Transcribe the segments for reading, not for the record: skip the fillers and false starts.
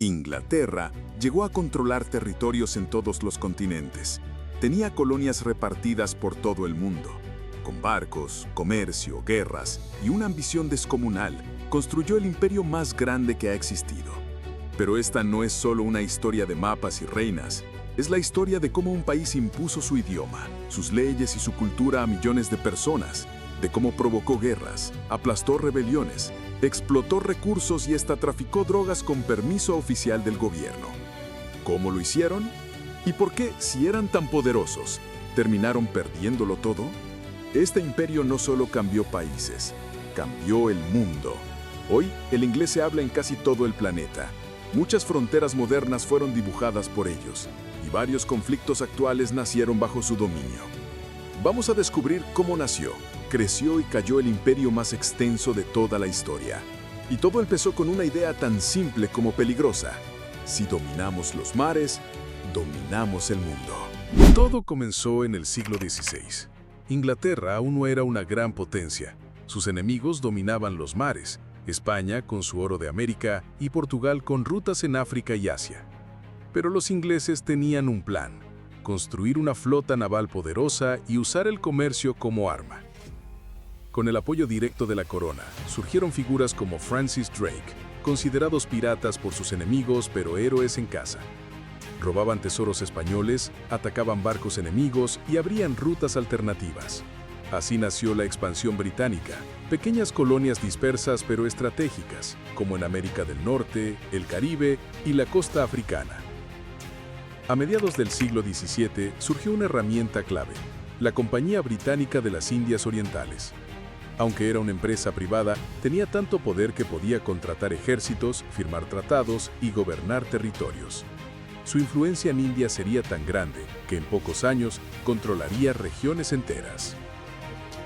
Inglaterra llegó a controlar territorios en todos los continentes. Tenía colonias repartidas por todo el mundo. Con barcos, comercio, guerras y una ambición descomunal, construyó el imperio más grande que ha existido. Pero esta no es solo una historia de mapas y reinas, es la historia de cómo un país impuso su idioma, sus leyes y su cultura a millones de personas, de cómo provocó guerras, aplastó rebeliones, explotó recursos y hasta traficó drogas con permiso oficial del gobierno. ¿Cómo lo hicieron? ¿Y por qué, si eran tan poderosos, terminaron perdiéndolo todo? Este imperio no solo cambió países, cambió el mundo. Hoy, el inglés se habla en casi todo el planeta. Muchas fronteras modernas fueron dibujadas por ellos, y varios conflictos actuales nacieron bajo su dominio. Vamos a descubrir cómo nació, creció y cayó el imperio más extenso de toda la historia. Y todo empezó con una idea tan simple como peligrosa. Si dominamos los mares, dominamos el mundo. Todo comenzó en el siglo XVI. Inglaterra aún no era una gran potencia. Sus enemigos dominaban los mares, España con su oro de América y Portugal con rutas en África y Asia. Pero los ingleses tenían un plan: construir una flota naval poderosa y usar el comercio como arma. Con el apoyo directo de la corona, surgieron figuras como Francis Drake, considerados piratas por sus enemigos pero héroes en casa. Robaban tesoros españoles, atacaban barcos enemigos y abrían rutas alternativas. Así nació la expansión británica, pequeñas colonias dispersas pero estratégicas, como en América del Norte, el Caribe y la costa africana. A mediados del siglo XVII surgió una herramienta clave: la Compañía Británica de las Indias Orientales. Aunque era una empresa privada, tenía tanto poder que podía contratar ejércitos, firmar tratados y gobernar territorios. Su influencia en India sería tan grande que en pocos años controlaría regiones enteras.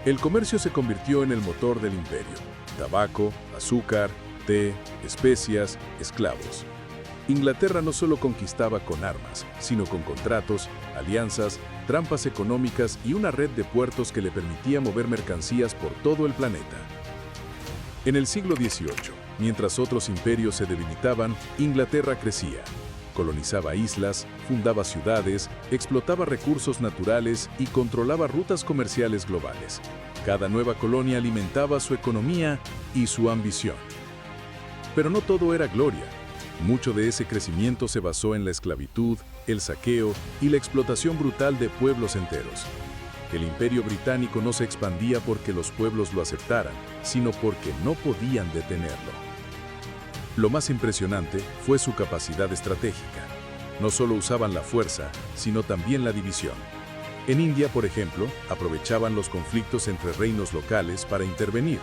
El comercio se convirtió en el motor del imperio: tabaco, azúcar, té, especias, esclavos. Inglaterra no solo conquistaba con armas, sino con contratos, alianzas, trampas económicas y una red de puertos que le permitía mover mercancías por todo el planeta. En el siglo XVIII, mientras otros imperios se debilitaban, Inglaterra crecía. Colonizaba islas, fundaba ciudades, explotaba recursos naturales y controlaba rutas comerciales globales. Cada nueva colonia alimentaba su economía y su ambición. Pero no todo era gloria. Mucho de ese crecimiento se basó en la esclavitud, el saqueo y la explotación brutal de pueblos enteros. El imperio británico no se expandía porque los pueblos lo aceptaran, sino porque no podían detenerlo. Lo más impresionante fue su capacidad estratégica. No solo usaban la fuerza, sino también la división. En India, por ejemplo, aprovechaban los conflictos entre reinos locales para intervenir,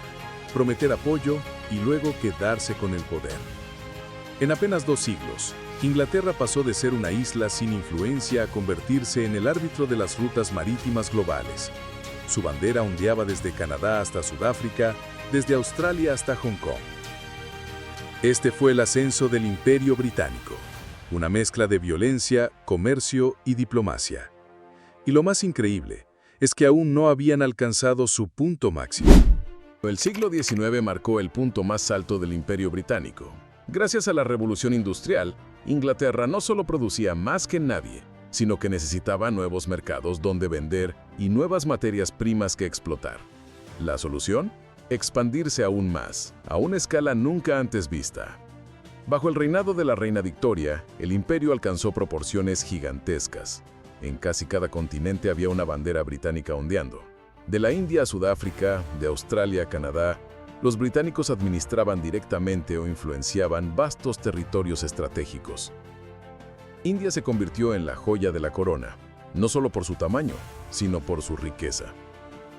prometer apoyo y luego quedarse con el poder. En apenas 2 siglos, Inglaterra pasó de ser una isla sin influencia a convertirse en el árbitro de las rutas marítimas globales. Su bandera ondeaba desde Canadá hasta Sudáfrica, desde Australia hasta Hong Kong. Este fue el ascenso del Imperio Británico, una mezcla de violencia, comercio y diplomacia. Y lo más increíble es que aún no habían alcanzado su punto máximo. El siglo XIX marcó el punto más alto del Imperio Británico. Gracias a la Revolución Industrial, Inglaterra no solo producía más que nadie, sino que necesitaba nuevos mercados donde vender y nuevas materias primas que explotar. ¿La solución? Expandirse aún más, a una escala nunca antes vista. Bajo el reinado de la reina Victoria, el imperio alcanzó proporciones gigantescas. En casi cada continente había una bandera británica ondeando. De la India a Sudáfrica, de Australia a Canadá, los británicos administraban directamente o influenciaban vastos territorios estratégicos. India se convirtió en la joya de la corona, no solo por su tamaño, sino por su riqueza.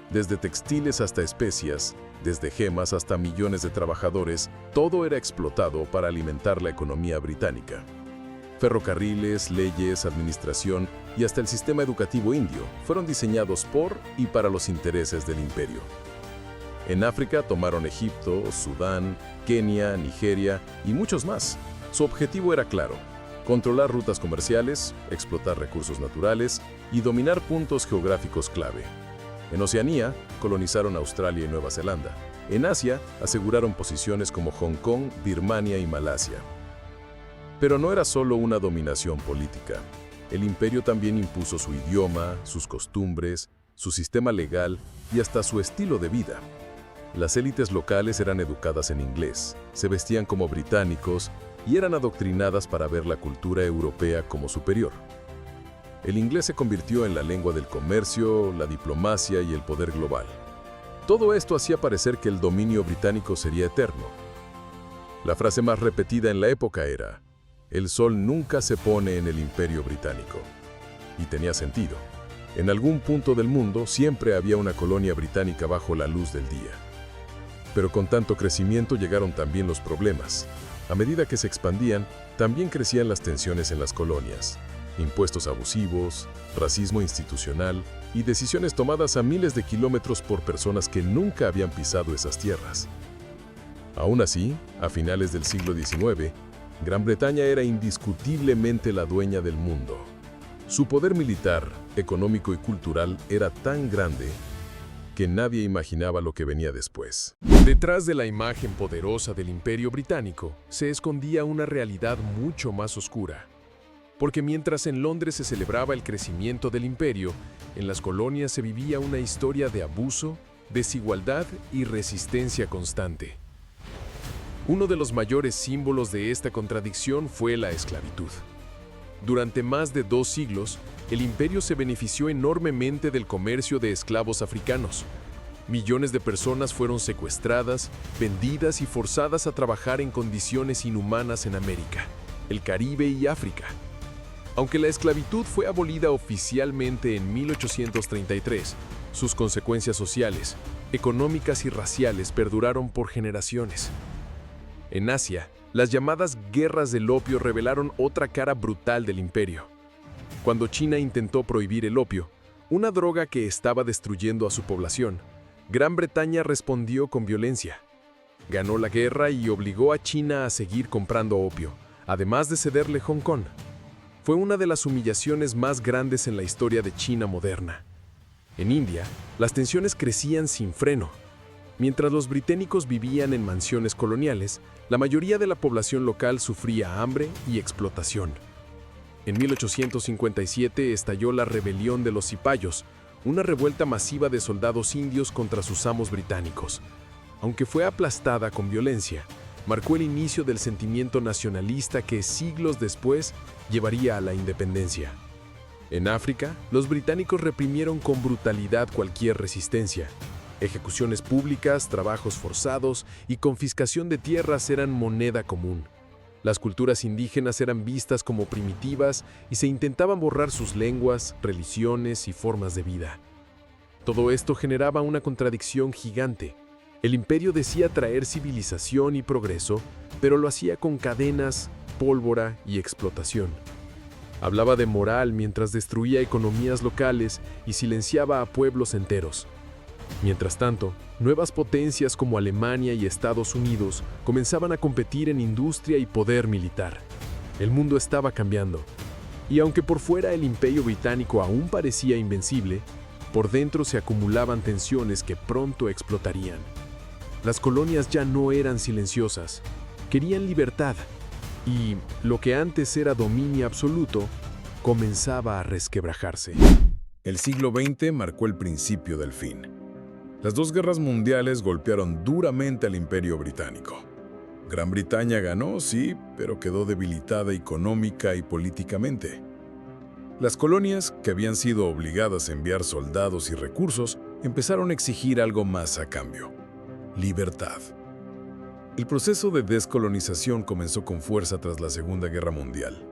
Desde textiles hasta especias, desde gemas hasta millones de trabajadores, todo era explotado para alimentar la economía británica. Ferrocarriles, leyes, administración y hasta el sistema educativo indio fueron diseñados por y para los intereses del imperio. En África tomaron Egipto, Sudán, Kenia, Nigeria y muchos más. Su objetivo era claro: controlar rutas comerciales, explotar recursos naturales y dominar puntos geográficos clave. En Oceanía, colonizaron Australia y Nueva Zelanda. En Asia, aseguraron posiciones como Hong Kong, Birmania y Malasia. Pero no era solo una dominación política. El imperio también impuso su idioma, sus costumbres, su sistema legal y hasta su estilo de vida. Las élites locales eran educadas en inglés, se vestían como británicos y eran adoctrinadas para ver la cultura europea como superior. El inglés se convirtió en la lengua del comercio, la diplomacia y el poder global. Todo esto hacía parecer que el dominio británico sería eterno. La frase más repetida en la época era: "El sol nunca se pone en el imperio británico". Y tenía sentido. En algún punto del mundo siempre había una colonia británica bajo la luz del día. Pero con tanto crecimiento llegaron también los problemas. A medida que se expandían, también crecían las tensiones en las colonias. Impuestos abusivos, racismo institucional y decisiones tomadas a miles de kilómetros por personas que nunca habían pisado esas tierras. Aún así, a finales del siglo XIX, Gran Bretaña era indiscutiblemente la dueña del mundo. Su poder militar, económico y cultural era tan grande que nadie imaginaba lo que venía después. Detrás de la imagen poderosa del Imperio Británico se escondía una realidad mucho más oscura. Porque mientras en Londres se celebraba el crecimiento del imperio, en las colonias se vivía una historia de abuso, desigualdad y resistencia constante. Uno de los mayores símbolos de esta contradicción fue la esclavitud. Durante más de 2 siglos, el imperio se benefició enormemente del comercio de esclavos africanos. Millones de personas fueron secuestradas, vendidas y forzadas a trabajar en condiciones inhumanas en América, el Caribe y África. Aunque la esclavitud fue abolida oficialmente en 1833, sus consecuencias sociales, económicas y raciales perduraron por generaciones. En Asia, las llamadas guerras del opio revelaron otra cara brutal del imperio. Cuando China intentó prohibir el opio, una droga que estaba destruyendo a su población, Gran Bretaña respondió con violencia. Ganó la guerra y obligó a China a seguir comprando opio, además de cederle Hong Kong. Fue una de las humillaciones más grandes en la historia de China moderna. En India, las tensiones crecían sin freno. Mientras los británicos vivían en mansiones coloniales, la mayoría de la población local sufría hambre y explotación. En 1857 estalló la rebelión de los cipayos, una revuelta masiva de soldados indios contra sus amos británicos. Aunque fue aplastada con violencia, marcó el inicio del sentimiento nacionalista que siglos después llevaría a la independencia. En África, los británicos reprimieron con brutalidad cualquier resistencia. Ejecuciones públicas, trabajos forzados y confiscación de tierras eran moneda común. Las culturas indígenas eran vistas como primitivas y se intentaban borrar sus lenguas, religiones y formas de vida. Todo esto generaba una contradicción gigante. El imperio decía traer civilización y progreso, pero lo hacía con cadenas, pólvora y explotación. Hablaba de moral mientras destruía economías locales y silenciaba a pueblos enteros. Mientras tanto, nuevas potencias como Alemania y Estados Unidos comenzaban a competir en industria y poder militar. El mundo estaba cambiando. Y aunque por fuera el imperio británico aún parecía invencible, por dentro se acumulaban tensiones que pronto explotarían. Las colonias ya no eran silenciosas, querían libertad, y lo que antes era dominio absoluto comenzaba a resquebrajarse. El siglo XX marcó el principio del fin. Las 2 guerras mundiales golpearon duramente al Imperio Británico. Gran Bretaña ganó, sí, pero quedó debilitada económica y políticamente. Las colonias, que habían sido obligadas a enviar soldados y recursos, empezaron a exigir algo más a cambio: libertad. El proceso de descolonización comenzó con fuerza tras la Segunda Guerra Mundial.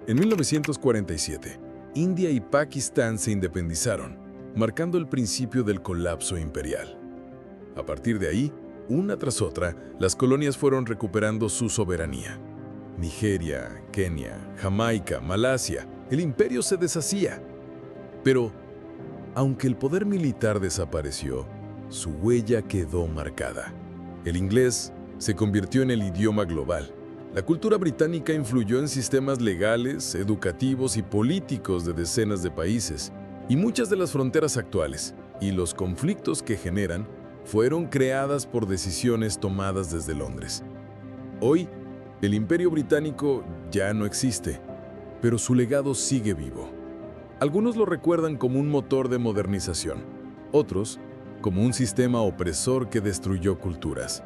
En 1947, India y Pakistán se independizaron, marcando el principio del colapso imperial. A partir de ahí, una tras otra, las colonias fueron recuperando su soberanía. Nigeria, Kenia, Jamaica, Malasia, el imperio se deshacía. Pero, aunque el poder militar desapareció, su huella quedó marcada. El inglés se convirtió en el idioma global. La cultura británica influyó en sistemas legales, educativos y políticos de decenas de países. Y muchas de las fronteras actuales y los conflictos que generan fueron creadas por decisiones tomadas desde Londres. Hoy, el Imperio Británico ya no existe, pero su legado sigue vivo. Algunos lo recuerdan como un motor de modernización, otros como un sistema opresor que destruyó culturas.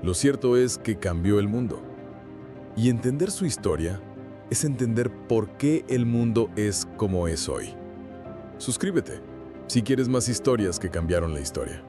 Lo cierto es que cambió el mundo. Y entender su historia es entender por qué el mundo es como es hoy. Suscríbete si quieres más historias que cambiaron la historia.